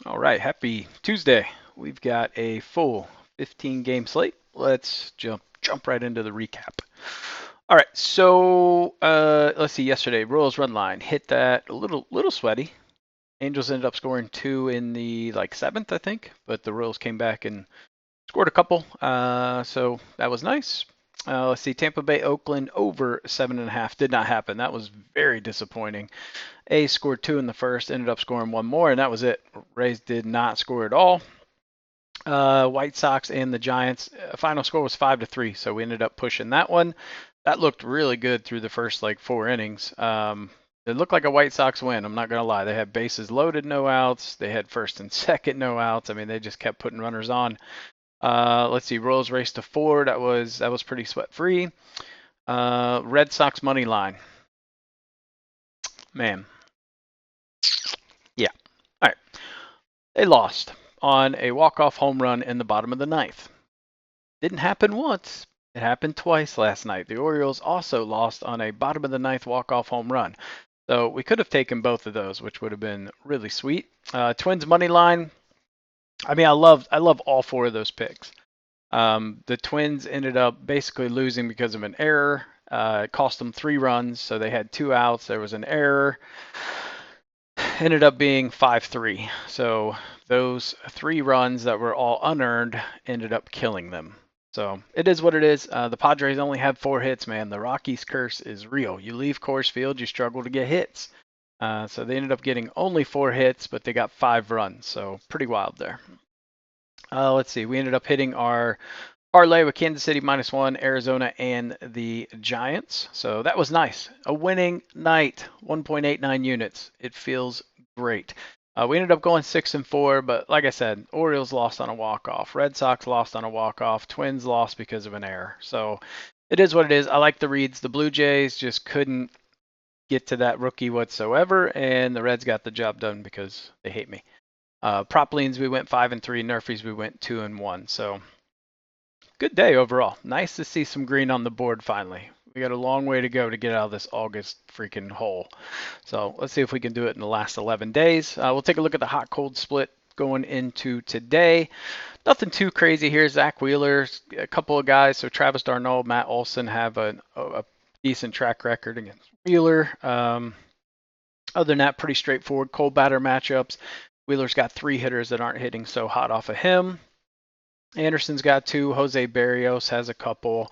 All right, happy Tuesday. We've got a full 15 game slate. Let's jump right into the recap. All right, so let's see. Yesterday, Royals run line hit that a little sweaty. Angels ended up scoring two in the seventh, I think, but the Royals came back and scored a couple. So that was nice. Let's see. Tampa Bay, Oakland over 7.5 did not happen. That was very disappointing. A's scored two in the first, ended up scoring one more, and that was it. Rays did not score at all. White Sox and the Giants. Final score was 5-3, so we ended up pushing that one. That looked really good through the first four innings. It looked like a White Sox win. I'm not gonna lie. They had bases loaded, no outs. They had first and second, no outs. I mean, they just kept putting runners on. Let's see. Royals raced to four. That was pretty sweat free. Red Sox money line. Man, yeah. All right. They lost on a walk-off home run in the bottom of the ninth. Didn't happen once. It happened twice last night. The Orioles also lost on a bottom of the ninth walk-off home run. So we could have taken both of those, which would have been really sweet. Twins money line. I mean, I love all four of those picks. The Twins ended up basically losing because of an error. It cost them 3 runs, so they had 2 outs. There was an error. Ended up being 5-3. So those 3 runs that were all unearned ended up killing them. So it is what it is. The Padres only have 4 hits, man. The Rockies curse is real. You leave Coors Field, you struggle to get hits. So they ended up getting only 4 hits, but they got 5 runs. So pretty wild there. Let's see. We ended up hitting our parlay with Kansas City -1, Arizona, and the Giants. So that was nice. A winning night, 1.89 units. It feels great. We ended up going 6-4, but like I said, Orioles lost on a walk-off. Red Sox lost on a walk-off. Twins lost because of an error. So it is what it is. I like the reads. The Blue Jays just couldn't get to that rookie whatsoever, and the Reds got the job done because they hate me. Prop leans, we went 5-3. Nerfies, we went 2-1. So good day overall. Nice to see some green on the board finally. We got a long way to go to get out of this August freaking hole. So let's see if we can do it in the last 11 days. We'll take a look at the hot cold split going into today. Nothing too crazy here. Zach Wheeler, a couple of guys. So Travis d'Arnaud, Matt Olson have a decent track record against Wheeler. Other than that, pretty straightforward cold batter matchups. Wheeler's got 3 hitters that aren't hitting so hot off of him. Anderson's got 2. Jose Barrios has a couple.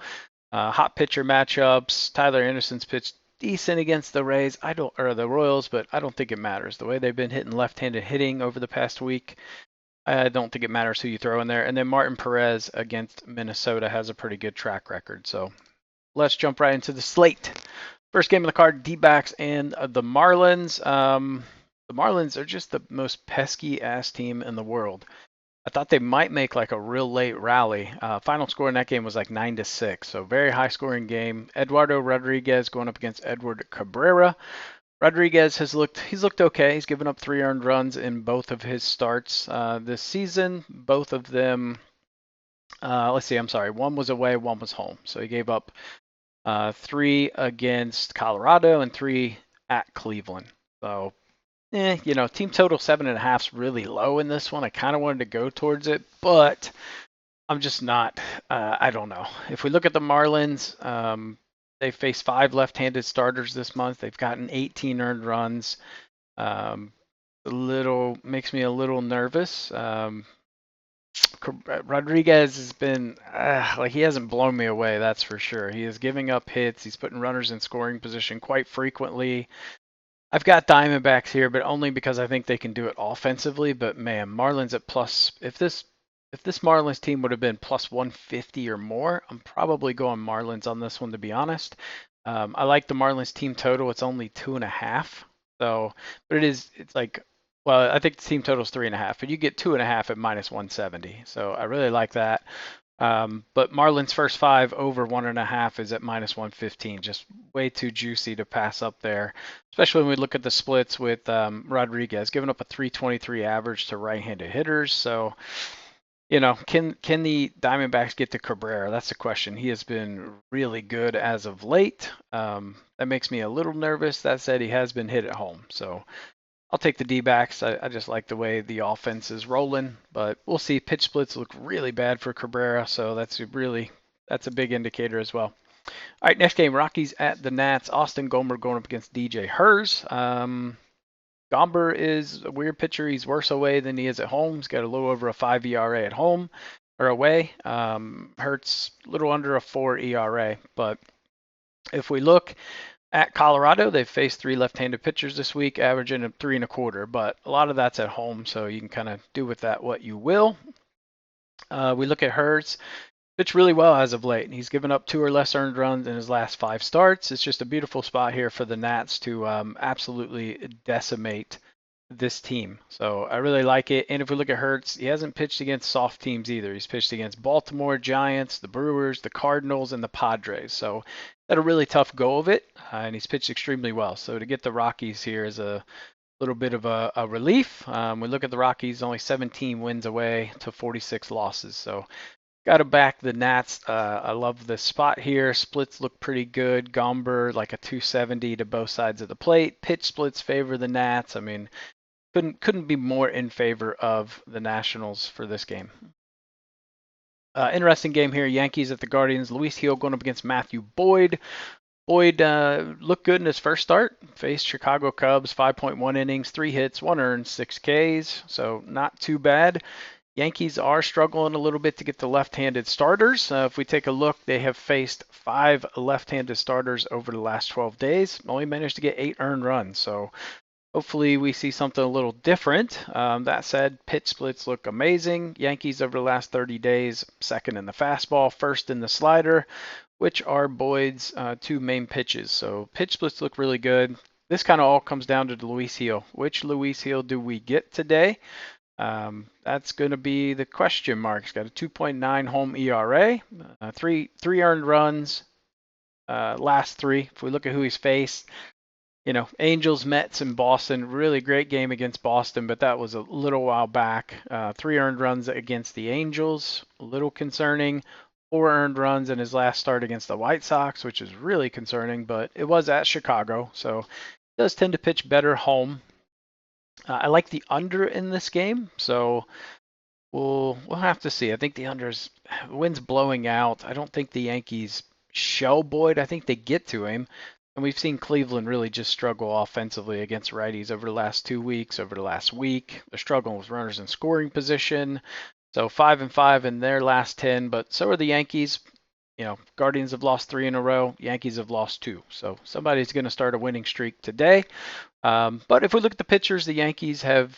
Hot pitcher matchups. Tyler Anderson's pitched decent against the Rays. Or the Royals, but I don't think it matters. The way they've been hitting left-handed hitting over the past week, I don't think it matters who you throw in there. And then Martin Perez against Minnesota has a pretty good track record. So let's jump right into the slate. First game of the card, D-backs and the Marlins. The Marlins are just the most pesky ass team in the world. I thought they might make a real late rally. Final score in that game was 9-6, so very high scoring game. Eduardo Rodriguez going up against Edward Cabrera. Rodriguez he's looked okay. He's given up 3 earned runs in both of his starts this season. Both of them, one was away, one was home. So he gave up 3 against Colorado and 3 at Cleveland. So team total 7.5 is really low in this one. I kind of wanted to go towards it, but I'm just not. I don't know. If we look at the Marlins, they face 5 left-handed starters this month. They've gotten 18 earned runs. Makes me a little nervous. Rodriguez has been he hasn't blown me away, that's for sure. He is giving up hits. He's putting runners in scoring position quite frequently. I've got Diamondbacks here, but only because I think they can do it offensively. But man, Marlins at plus. If this Marlins team would have been plus 150 or more, I'm probably going Marlins on this one, to be honest. I like the Marlins team total. It's only 2.5. So, but it's well, I think the team total is 3.5, but you get 2.5 at minus 170. So I really like that. But Marlins first 5 over 1.5 is at minus 115. Just way too juicy to pass up there, especially when we look at the splits with Rodriguez giving up a 323 average to right-handed hitters. So, can the Diamondbacks get to Cabrera? That's the question. He has been really good as of late. That makes me a little nervous. That said, he has been hit at home. So I'll take the D-backs. I just like the way the offense is rolling, but we'll see. Pitch splits look really bad for Cabrera, so that's a big indicator as well. All right, next game, Rockies at the Nats. Austin Gomber going up against DJ Hers. Gomber is a weird pitcher. He's worse away than he is at home. He's got a little over a 5 ERA at home or away. Hurts a little under a 4 ERA. But if we look at Colorado, they've faced 3 left-handed pitchers this week, averaging a 3 1/4. But a lot of that's at home, so you can kind of do with that what you will. We look at Hurts. Pitched really well as of late. He's given up 2 or less earned runs in his last 5 starts. It's just a beautiful spot here for the Nats to absolutely decimate this team. So I really like it. And if we look at Hurts, he hasn't pitched against soft teams either. He's pitched against Baltimore, Giants, the Brewers, the Cardinals, and the Padres. So had a really tough go of it, and he's pitched extremely well. So to get the Rockies here is a little bit of a relief. We look at the Rockies, only 17 wins away to 46 losses. So got to back the Nats. I love this spot here. Splits look pretty good. Gomber like a 270 to both sides of the plate. Pitch splits favor the Nats. I mean, couldn't be more in favor of the Nationals for this game. Interesting game here. Yankees at the Guardians. Luis Gil going up against Matthew Boyd. Boyd looked good in his first start. Faced Chicago Cubs, 5.1 innings, 3 hits, 1 earned, 6 Ks. So not too bad. Yankees are struggling a little bit to get the left-handed starters. If we take a look, they have faced 5 left-handed starters over the last 12 days. Only managed to get 8 earned runs. So hopefully we see something a little different. That said, pitch splits look amazing. Yankees over the last 30 days, second in the fastball, first in the slider, which are Boyd's 2 main pitches. So pitch splits look really good. This kind of all comes down to Luis Gil. Which Luis Gil do we get today? That's going to be the question mark. He's got a 2.9 home ERA, 3 earned runs, last 3. If we look at who he's faced, Angels, Mets, and Boston. Really great game against Boston, but that was a little while back. 3 earned runs against the Angels, a little concerning. 4 earned runs in his last start against the White Sox, which is really concerning, but it was at Chicago, so he does tend to pitch better home. I like the under in this game, so we'll have to see. I think the under's wind's blowing out. I don't think the Yankees shell Boyd. I think they get to him, and we've seen Cleveland really just struggle offensively against righties over the last 2 weeks, over the last week. They're struggling with runners in scoring position. So 5-5 in their last 10, but so are the Yankees. Guardians have lost 3 in a row. Yankees have lost 2. So somebody's going to start a winning streak today. But if we look at the pitchers the Yankees have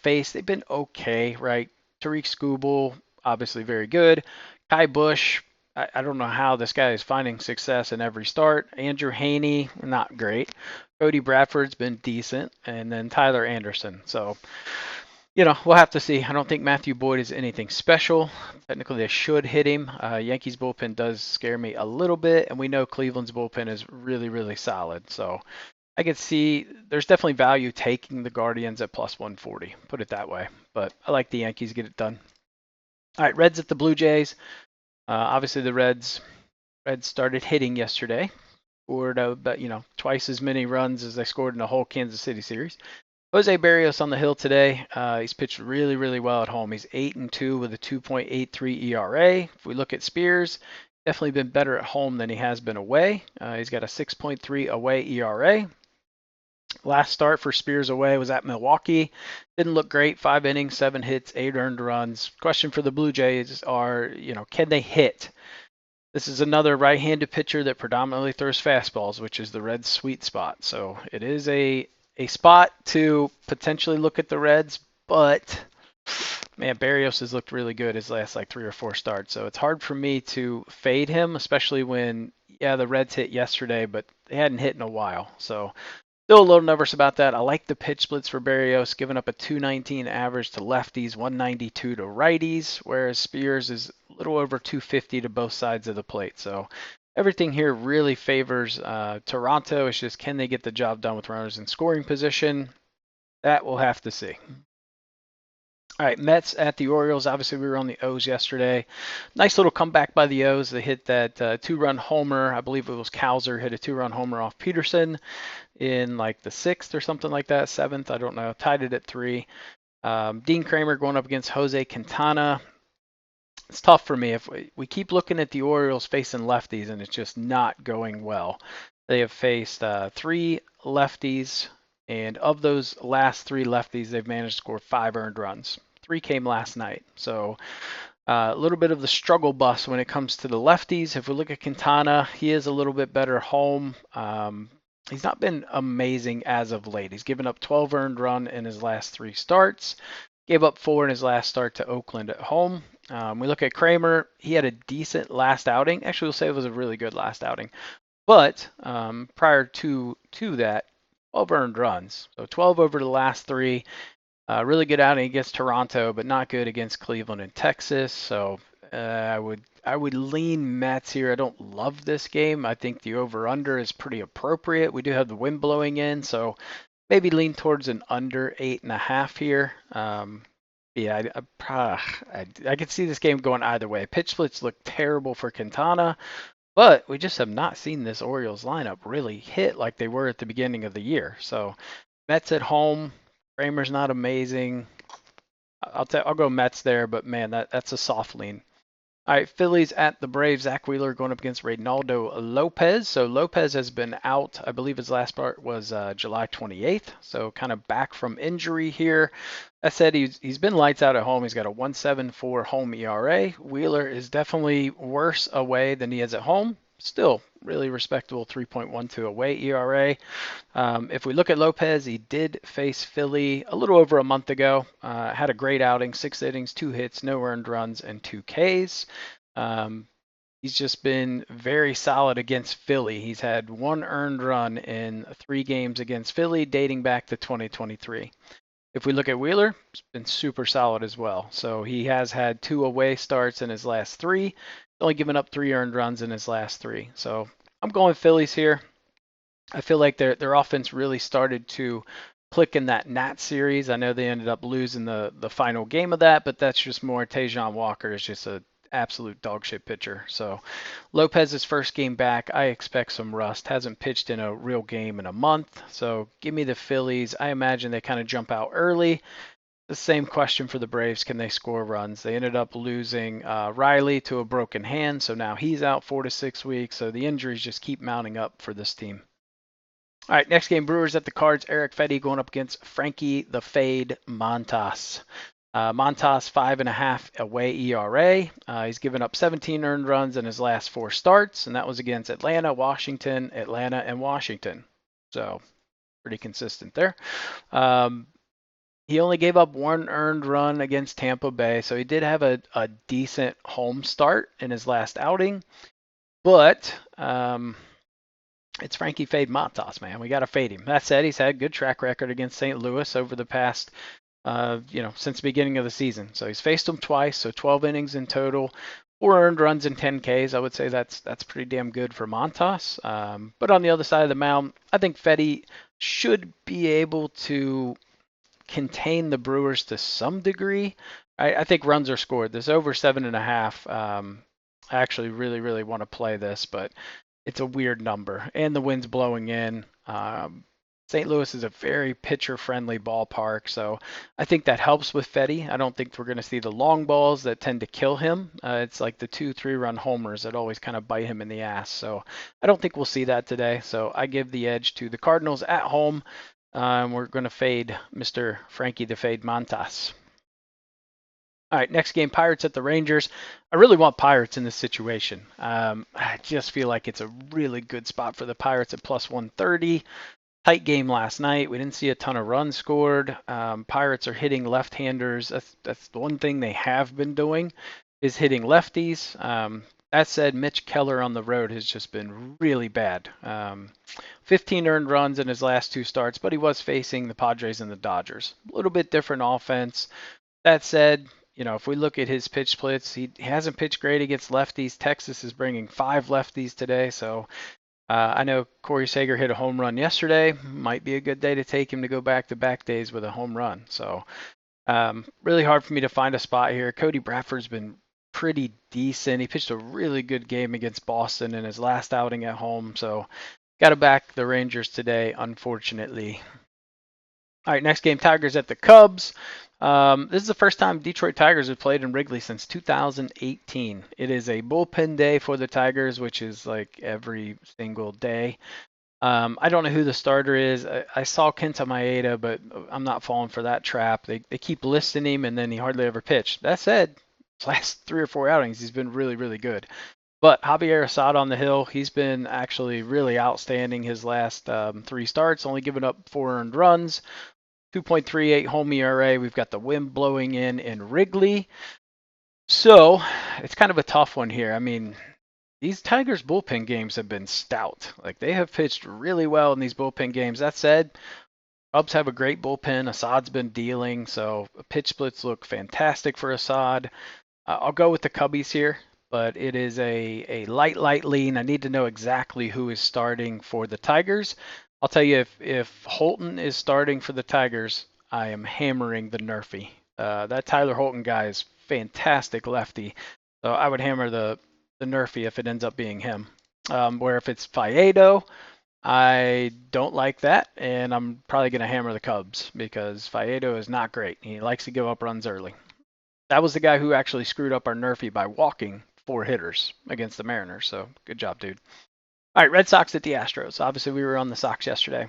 faced, they've been okay, right? Tariq Skubal, obviously very good. Kai Bush, I don't know how this guy is finding success in every start. Andrew Haney, not great. Cody Bradford's been decent. And then Tyler Anderson. So, we'll have to see. I don't think Matthew Boyd is anything special. Technically, they should hit him. Yankees bullpen does scare me a little bit. And we know Cleveland's bullpen is really, really solid. So I could see there's definitely value taking the Guardians at plus 140, put it that way. But I like the Yankees get it done. All right, Reds at the Blue Jays. Obviously, the Reds started hitting yesterday. Scored about, twice as many runs as they scored in the whole Kansas City series. Jose Barrios on the hill today. He's pitched really, really well at home. He's 8-2 with a 2.83 ERA. If we look at Spears, definitely been better at home than he has been away. He's got a 6.3 away ERA. Last start for Spears away was at Milwaukee. Didn't look great. 5 innings, 7 hits, 8 earned runs. Question for the Blue Jays are, can they hit? This is another right-handed pitcher that predominantly throws fastballs, which is the Reds' sweet spot. So it is a spot to potentially look at the Reds, but man, Barrios has looked really good his last 3 or 4 starts. So it's hard for me to fade him, especially when, the Reds hit yesterday, but they hadn't hit in a while. So still a little nervous about that. I like the pitch splits for Barrios, giving up a 219 average to lefties, 192 to righties, whereas Spears is a little over 250 to both sides of the plate. So everything here really favors Toronto. It's just, can they get the job done with runners in scoring position? That we'll have to see. All right, Mets at the Orioles. Obviously, we were on the O's yesterday. Nice little comeback by the O's. They hit that two-run homer. I believe it was Cowser hit a two-run homer off Peterson in like the sixth or something like that, seventh. I don't know. Tied it at 3. Dean Kramer going up against Jose Quintana. It's tough for me. If we keep looking at the Orioles facing lefties, and it's just not going well. They have faced 3 lefties, and of those last 3 lefties, they've managed to score 5 earned runs. 3 came last night. So a little bit of the struggle bus when it comes to the lefties. If we look at Quintana, he is a little bit better home. He's not been amazing as of late. He's given up 12 earned run in his last 3 starts. Gave up 4 in his last start to Oakland at home. We look at Kramer. He had a decent last outing. Actually, we'll say it was a really good last outing. But prior to that, 12 earned runs. So 12 over the last 3. Really good outing against Toronto, but not good against Cleveland and Texas. So I would lean Mets here. I don't love this game. I think the over/under is pretty appropriate. We do have the wind blowing in, so maybe lean towards an under 8.5 here. Yeah, I could see this game going either way. Pitch splits look terrible for Quintana, but we just have not seen this Orioles lineup really hit like they were at the beginning of the year. So Mets at home. Kramer's not amazing. I'll go Mets there, but man, that's a soft lean. All right, Phillies at the Braves. Zach Wheeler going up against Reynaldo Lopez. So Lopez has been out. I believe his last start was July 28th. So kind of back from injury here. That said, he's been lights out at home. He's got a 1.74 home ERA. Wheeler is definitely worse away than he is at home. Still really respectable 3.12 away ERA. If we look at Lopez, he did face Philly a little over a month ago. Had a great outing, 6 innings, 2 hits, no earned runs, and 2 Ks. He's just been very solid against Philly. He's had 1 earned run in 3 games against Philly dating back to 2023. If we look at Wheeler, he's been super solid as well. So he has had 2 away starts in his last 3. Only given up 3 earned runs in his last 3. So I'm going Phillies here. I feel like their offense really started to click in that Nats series. I know they ended up losing the final game of that, but that's just more Tajon Walker is just an absolute dog shit pitcher. So Lopez's first game back, I expect some rust. Hasn't pitched in a real game in a month. So give me the Phillies. I imagine they kind of jump out early. The same question for the Braves. Can they score runs? They ended up losing Riley to a broken hand, so now he's out 4 to 6 weeks. So the injuries just keep mounting up for this team. All right, next game, Brewers at the Cards. Erick Fedde going up against Frankie the Fade Montas. Montas 5.5 away ERA. He's given up 17 earned runs in his last 4 starts, and that was against Atlanta, Washington, and Washington. So pretty consistent there. He only gave up 1 earned run against Tampa Bay, so he did have a decent home start in his last outing. But it's Frankie Fade Montas, man. We got to fade him. That said, he's had a good track record against St. Louis over the past, since the beginning of the season. So he's faced them twice, so 12 innings in total, 4 earned runs and 10 Ks. I would say that's pretty damn good for Montas. But on the other side of the mound, I think Fedde should be able to contain the Brewers to some degree. I think runs are scored. This over 7.5. I actually really, really want to play this, but it's a weird number. And the wind's blowing in. St. Louis is a very pitcher-friendly ballpark, so I think that helps with Fedde. I don't think we're going to see the long balls that tend to kill him. It's like the 2-3-run homers that always kind of bite him in the ass. So I don't think we'll see that today. So I give the edge to the Cardinals at home. We're going to fade Mr. Frankie the Fade Montas. All right, next game, Pirates at the Rangers. I really want Pirates in this situation. I just feel like it's a really good spot for the Pirates at plus 130. Tight game last night. We didn't see a ton of runs scored. Pirates are hitting left-handers. That's the one thing they have been doing is hitting lefties. That said, Mitch Keller on the road has just been really bad. 15 earned runs in his last 2 starts, but he was facing the Padres and the Dodgers. A little bit different offense. That said, if we look at his pitch splits, he hasn't pitched great against lefties. Texas is bringing 5 lefties today, so I know Corey Seager hit a home run yesterday. Might be a good day to take him to go back-to-back days with a home run. So Really hard for me to find a spot here. Cody Bradford's been pretty decent. He pitched a really good game against Boston in his last outing at home, so got to back the Rangers today, unfortunately. All right, next game, Tigers at the Cubs. This is the first time Detroit Tigers have played in Wrigley since 2018. It is a bullpen day for the Tigers, which is like every single day. I don't know who the starter is. I saw Kenta Maeda, but I'm not falling for that trap. They keep listing him, and then he hardly ever pitched. That said, his last 3 or 4 outings, he's been really, really good. But Javier Assad on the hill, he's been actually really outstanding his last 3 starts, only giving up 4 earned runs, 2.38 home ERA. We've got the wind blowing in Wrigley. So it's kind of a tough one here. I mean, these Tigers bullpen games have been stout. Like they have pitched really well in these bullpen games. That said, Cubs have a great bullpen. Assad's been dealing, so pitch splits look fantastic for Assad. I'll go with the Cubbies here, but it is a light lean. I need to know exactly who is starting for the Tigers. I'll tell you if Holton is starting for the Tigers, I am hammering the Nerfy. That Tyler Holton guy is fantastic lefty, so I would hammer the Nerfy if it ends up being him. Where if it's Faedo, I don't like that, and I'm probably going to hammer the Cubs because Faedo is not great. He likes to give up runs early. That was the guy who actually screwed up our Nerfy by walking 4 hitters against the Mariners, so good job, dude. All right, Red Sox at the Astros. Obviously, we were on the Sox yesterday.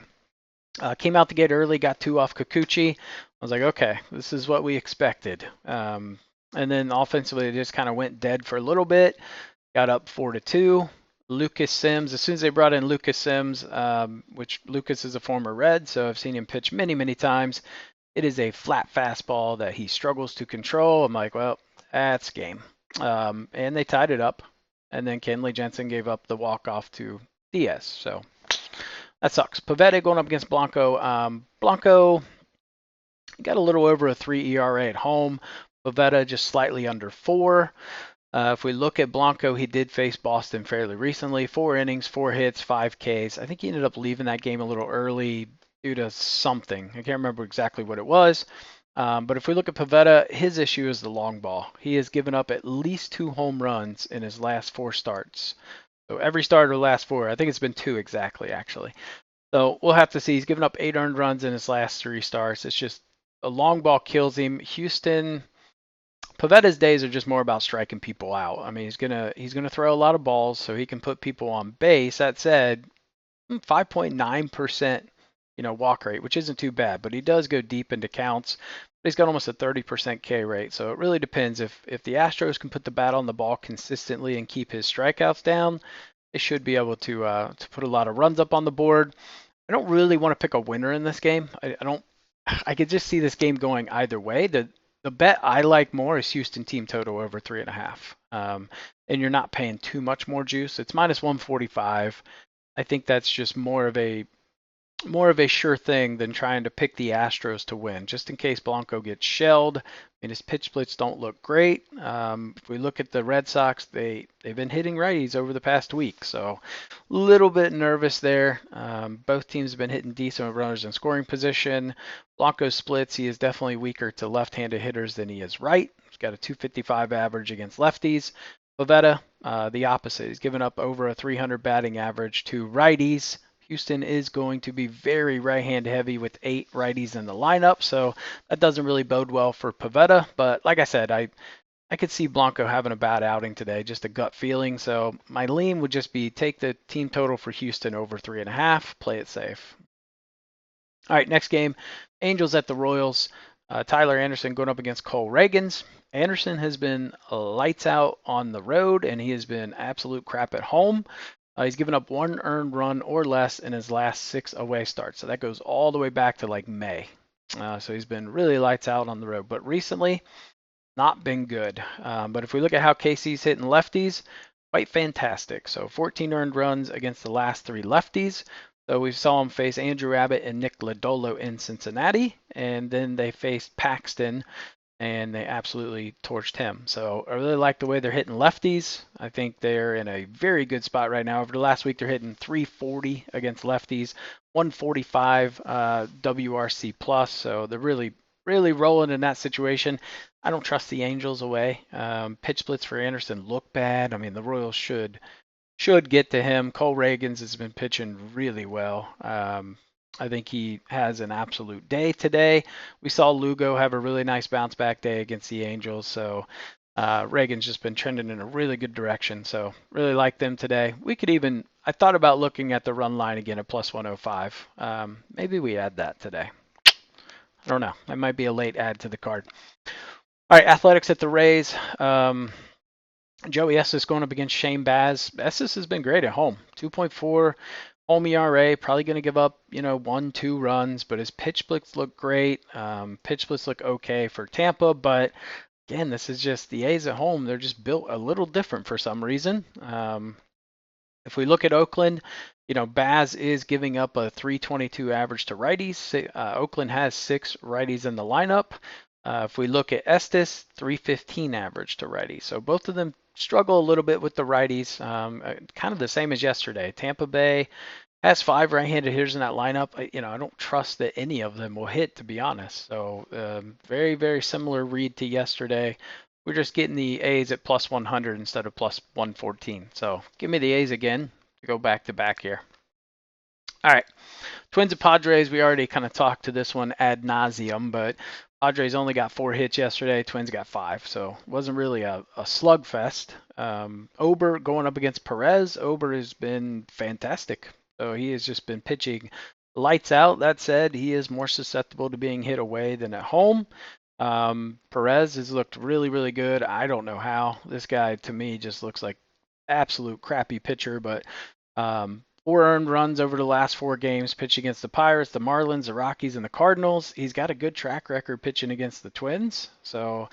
Came out the gate early, got 2 off Kikuchi. I was like, okay, this is what we expected. And then offensively, it just kind of went dead for a little bit. Got up 4-2. Lucas Sims, as soon as they brought in Lucas Sims, which Lucas is a former Red, so I've seen him pitch many, many times. It is a flat fastball that he struggles to control. I'm like, well, that's game. And they tied it up. And then Kenley Jensen gave up the walk-off to Diaz. So that sucks. Pivetta going up against Blanco. Blanco got a little over a 3 ERA at home. Pivetta just slightly under 4. If we look at Blanco, he did face Boston fairly recently. 4 innings, 4 hits, 5 Ks. I think he ended up leaving that game a little early due to something. I can't remember exactly what it was. But if we look at Pivetta, his issue is the long ball. He has given up at least 2 home runs in his last 4 starts. So every start of the last 4, I think it's been 2 exactly, actually. So we'll have to see. He's given up 8 earned runs in his last 3 starts. It's just a long ball kills him. Houston, Pivetta's days are just more about striking people out. I mean, he's gonna throw a lot of balls so he can put people on base. That said, 5.9%, walk rate, which isn't too bad, but he does go deep into counts. But he's got almost a 30% K rate, so it really depends. If the Astros can put the bat on the ball consistently and keep his strikeouts down, they should be able to put a lot of runs up on the board. I don't really want to pick a winner in this game. I could just see this game going either way. The bet I like more is Houston team total over 3.5. And you're not paying too much more juice. It's minus 145. I think that's just more of a sure thing than trying to pick the Astros to win, just in case Blanco gets shelled. I mean, his pitch splits don't look great. If we look at the Red Sox, they've been hitting righties over the past week, so a little bit nervous there. Both teams have been hitting decent runners in scoring position. Blanco's splits, he is definitely weaker to left-handed hitters than he is right. He's got a 255 average against lefties. Pivetta, the opposite. He's given up over a 300 batting average to righties. Houston is going to be very right-hand heavy with 8 righties in the lineup, so that doesn't really bode well for Pivetta. But like I said, I could see Blanco having a bad outing today, just a gut feeling. So my lean would just be take the team total for Houston over 3.5, play it safe. All right, next game, Angels at the Royals. Tyler Anderson going up against Cole Ragans. Anderson has been lights out on the road, and he has been absolute crap at home. He's given up 1 earned run or less in his last 6 away starts. So that goes all the way back to like May. So he's been really lights out on the road. But recently, not been good. But if we look at how KC's hitting lefties, quite fantastic. So 14 earned runs against the last 3 lefties. So we saw him face Andrew Abbott and Nick Lodolo in Cincinnati. And then they faced Paxton, and they absolutely torched him. So I really like the way they're hitting lefties. I think they're in a very good spot right now. Over the last week, they're hitting 340 against lefties, 145 WRC plus. So they're really, really rolling in that situation. I don't trust the Angels away. Pitch splits for Anderson look bad. I mean, the Royals should get to him. Cole Reagans has been pitching really well. I think he has an absolute day today. We saw Lugo have a really nice bounce back day against the Angels, so Reagan's just been trending in a really good direction. So really like them today. We could even, I thought about looking at the run line again at plus 105. Maybe we add that today. I don't know. That might be a late add to the card. All right, Athletics at the Rays. Joey Estes going up against Shane Baz. Estes has been great at home. 2.4 home ERA. Probably going to give up, 1-2 runs, but his pitch splits look great. Pitch splits look okay for Tampa, but again, this is just the A's at home. They're just built a little different for some reason. If we look at Oakland, Baz is giving up a 322 average to righties. Oakland has 6 righties in the lineup. If we look at Estes, 315 average to righties. So both of them struggle a little bit with the righties, kind of the same as yesterday. Tampa Bay has 5 right-handed hitters in that lineup. I don't trust that any of them will hit, to be honest. So very, very similar read to yesterday. We're just getting the A's at plus 100 instead of plus 114. So give me the A's again to go back to back here. All right, Twins and Padres. We already kind of talked to this one ad nauseum, but Padres only got 4 hits yesterday. Twins got 5, so it wasn't really a slugfest. Ober going up against Perez. Ober has been fantastic. So he has just been pitching lights out. That said, he is more susceptible to being hit away than at home. Perez has looked really, really good. I don't know how. This guy, to me, just looks like absolute crappy pitcher, but 4 earned runs over the last 4 games, pitching against the Pirates, the Marlins, the Rockies, and the Cardinals. He's got a good track record pitching against the Twins. So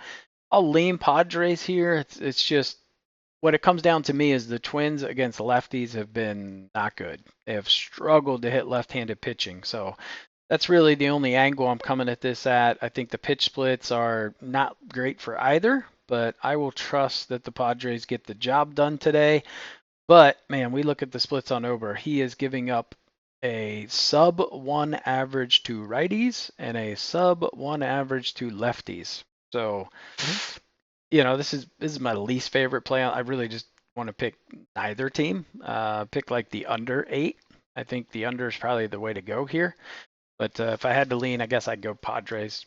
I'll lean Padres here. It's just what it comes down to me is the Twins against lefties have been not good. They have struggled to hit left-handed pitching. So that's really the only angle I'm coming at this at. I think the pitch splits are not great for either, but I will trust that the Padres get the job done today. But, man, we look at the splits on Ober. He is giving up a sub-1 average to righties and a sub-1 average to lefties. So, this is my least favorite play. I really just want to pick neither team. Pick like the under 8. I think the under is probably the way to go here. But if I had to lean, I guess I'd go Padres.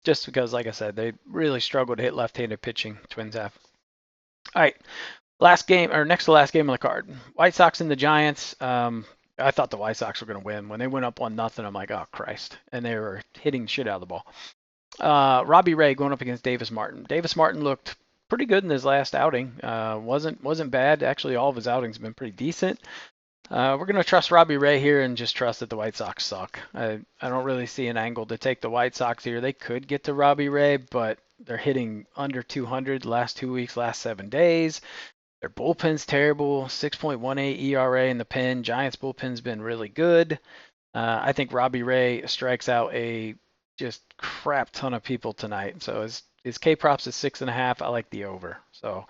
Just because, like I said, they really struggle to hit left-handed pitching. Twins have. All right. Next to last game on the card. White Sox and the Giants. I thought the White Sox were going to win. When they went up 1-0, I'm like, oh, Christ. And they were hitting shit out of the ball. Robbie Ray going up against Davis Martin. Davis Martin looked pretty good in his last outing. Wasn't bad. Actually, all of his outings have been pretty decent. We're going to trust Robbie Ray here and just trust that the White Sox suck. I don't really see an angle to take the White Sox here. They could get to Robbie Ray, but they're hitting under 200 the last 2 weeks, last 7 days. Their bullpen's terrible, 6.18 ERA in the pen. Giants' bullpen's been really good. I think Robbie Ray strikes out a just crap ton of people tonight. So his K-props is 6.5. I like the over. So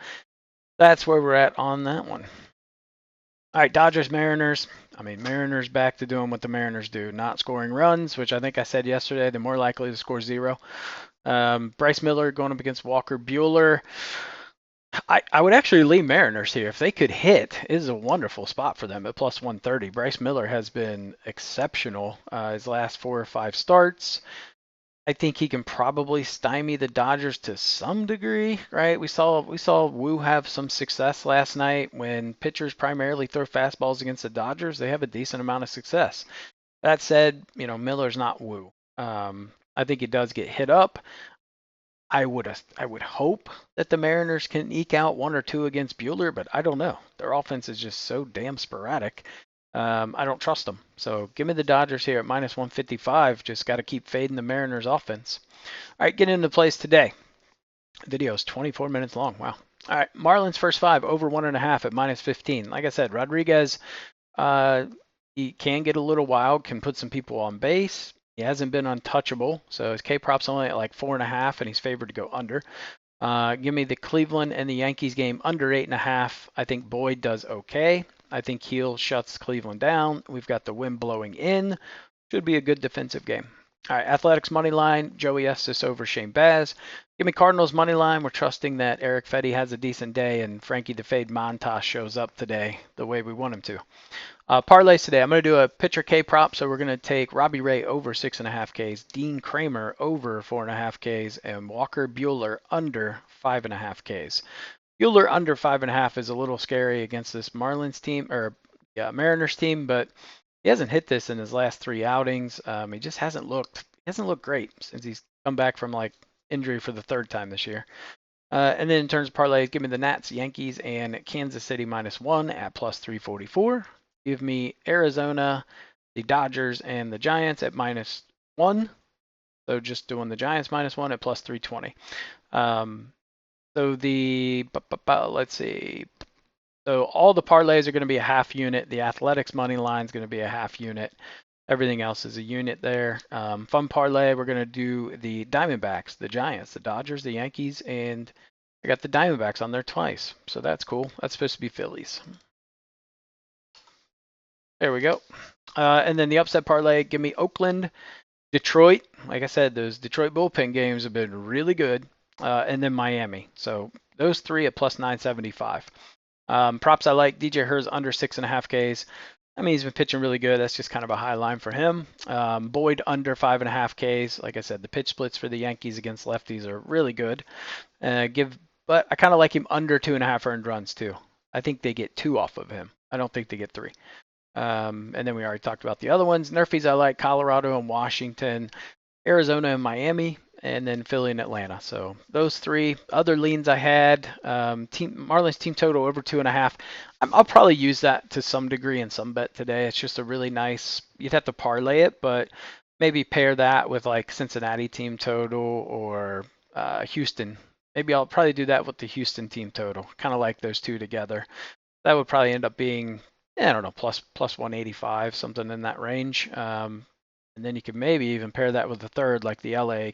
that's where we're at on that one. All right, Dodgers, Mariners. Mariners back to doing what the Mariners do, not scoring runs, which I think I said yesterday, they're more likely to score 0. Bryce Miller going up against Walker Buehler. I would actually lean Mariners here. If they could hit, it is a wonderful spot for them at plus 130. Bryce Miller has been exceptional his last 4 or 5 starts. I think he can probably stymie the Dodgers to some degree, right? We saw Wu have some success last night. When pitchers primarily throw fastballs against the Dodgers, they have a decent amount of success. That said, Miller's not Wu. I think he does get hit up. I would hope that the Mariners can eke out 1 or 2 against Buehler, but I don't know. Their offense is just so damn sporadic. I don't trust them. So give me the Dodgers here at minus 155. Just got to keep fading the Mariners offense. All right, get into plays today. Video is 24 minutes long. Wow. All right, Marlins first 5 over 1.5 at minus 15. Like I said, Rodriguez, he can get a little wild, can put some people on base. He hasn't been untouchable, so his K-prop's only at like 4.5, and he's favored to go under. Give me the Cleveland and the Yankees game under 8.5. I think Boyd does okay. I think Heel shuts Cleveland down. We've got the wind blowing in. Should be a good defensive game. All right, Athletics money line, Joey Estes over Shane Baz. Give me Cardinals money line. We're trusting that Eric Fetty has a decent day and Frankie the Fade Montas shows up today the way we want him to. Parlays today. I'm going to do a pitcher K prop, so we're going to take Robbie Ray over 6.5 Ks, Dean Kramer over 4.5 Ks, and Walker Buehler under 5.5 Ks. Buehler under 5.5 is a little scary against this Marlins team or Mariners team, but he hasn't hit this in his last 3 outings. He just hasn't looked great since he's come back from like injury for the 3rd time this year. And then in terms of parlays, give me the Nats, Yankees, and Kansas City -1 at +344. Give me Arizona, the Dodgers, and the Giants at -1. So just doing the Giants -1 at +320. So let's see. So all the parlays are going to be a half unit. The Athletics money line is going to be a half unit. Everything else is a unit there. Fun parlay, we're going to do the Diamondbacks, the Giants, the Dodgers, the Yankees, and I got the Diamondbacks on there twice. So that's cool. That's supposed to be Phillies. There we go. And then the upset parlay, give me Oakland, Detroit. Like I said, those Detroit bullpen games have been really good. And then Miami. So those 3 at +975. Props I like, DJ Herz under 6.5 Ks. I mean, he's been pitching really good. That's just kind of a high line for him. Boyd under 5.5 Ks. Like I said, the pitch splits for the Yankees against lefties are really good. But I kind of like him under 2.5 earned runs too. I think they get 2 off of him. I don't think they get 3. And then we already talked about the other ones. Nerfies I like, Colorado and Washington, Arizona and Miami, and then Philly and Atlanta. So those 3 other leans I had. Marlins team total over 2.5. I'll probably use that to some degree in some bet today. It's just a really nice. You'd have to parlay it, but maybe pair that with like Cincinnati team total or Houston. Maybe I'll probably do that with the Houston team total. Kind of like those 2 together. That would probably end up being, I don't know, plus 185, something in that range. And then you could maybe even pair that with the third, like the LA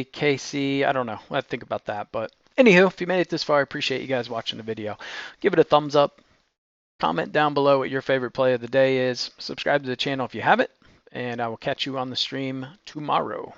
KC. I don't know. I'll have to think about that. But anywho, if you made it this far, I appreciate you guys watching the video. Give it a thumbs up. Comment down below what your favorite play of the day is. Subscribe to the channel if you haven't. And I will catch you on the stream tomorrow.